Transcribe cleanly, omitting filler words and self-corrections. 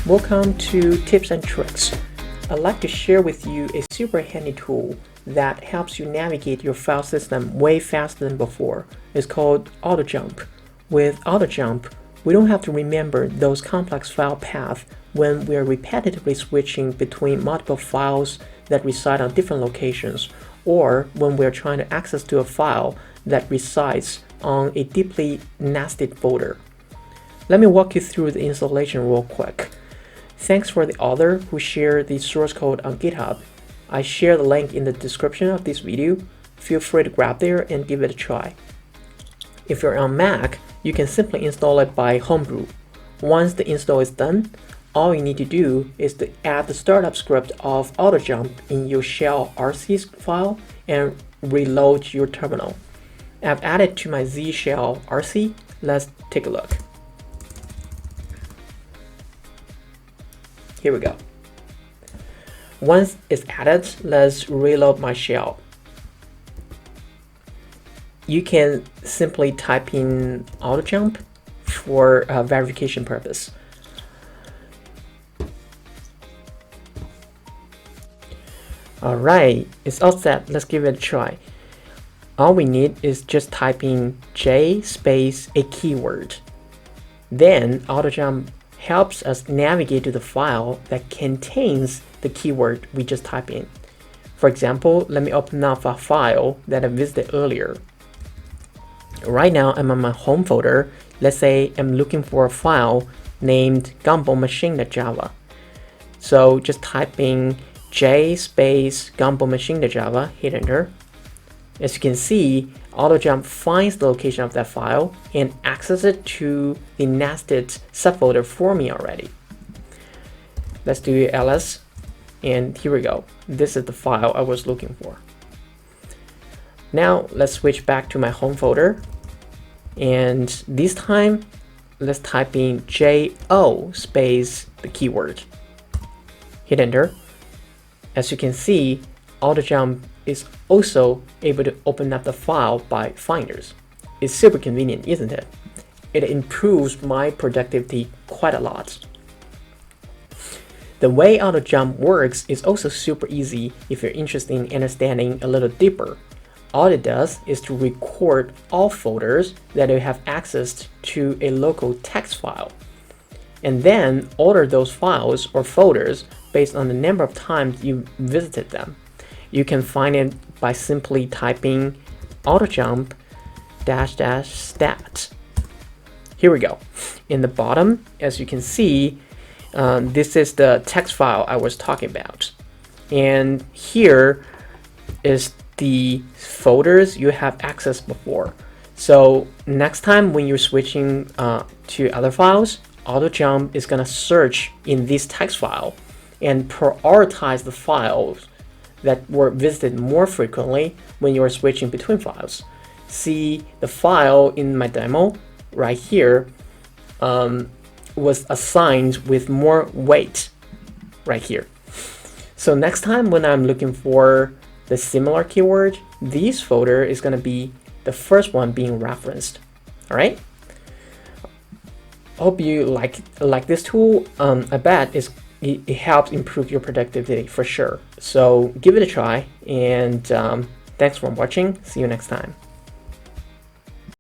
Welcome to Tips and Tricks. I'd like to share with you a super handy tool that helps you navigate your file system way faster than before. It's called Autojump. With Autojump, we don't have to remember those complex file paths when we're repetitively switching between multiple files that reside on different locations, or when we're trying to access to a file that resides on a deeply nested folder. Let me walk you through the installation real quick. Thanks for the author who shared the source code on GitHub. I share the link in the description of this video. Feel free to grab there and give it a try. If you're on Mac, you can simply install it by homebrew. Once the install is done, all you need to do is to add the startup script of Autojump in your shell RC file and reload your terminal. I've added to my Z shell RC. Let's take a look. Here we go. Once it's added, let's reload my shell. You can simply type in Autojump for verification purpose. Alright, it's all set. Let's give it a try. All we need is just type in J space a keyword. Then Autojump helps us navigate to the file that contains the keyword we just typed in. For example, let me open up a file that I visited earlier. Right now I'm on my home folder. Let's say I'm looking for a file named gumballmachine.java. So just type in J space gumballmachine.java, hit enter. As you can see, Autojump finds the location of that file and accesses it to the nested subfolder for me already. Let's do ls, and here we go. This is the file I was looking for. Now let's switch back to my home folder, and this time let's type in JO space the keyword. Hit enter. As you can see, Autojump is also able to open up the file by finders. It's super convenient, isn't it? It improves my productivity quite a lot. The way Autojump works is also super easy if you're interested in understanding a little deeper. All it does is to record all folders that you have access to a local text file, and then order those files or folders based on the number of times you visited them. You can find it by simply typing autojump --stat. Here we go. In the bottom, as you can see, this is the text file I was talking about. And here is the folders you have accessed before. So next time when you're switching to other files, Autojump is going to search in this text file and prioritize the files that were visited more frequently when you are switching between files. See, the file in my demo right here was assigned with more weight right here. So next time when I'm looking for the similar keyword, this folder is going to be the first one being referenced. All right. Hope you like this tool. I bet it helps improve your productivity for sure. So give it a try, and thanks for watching. See you next time.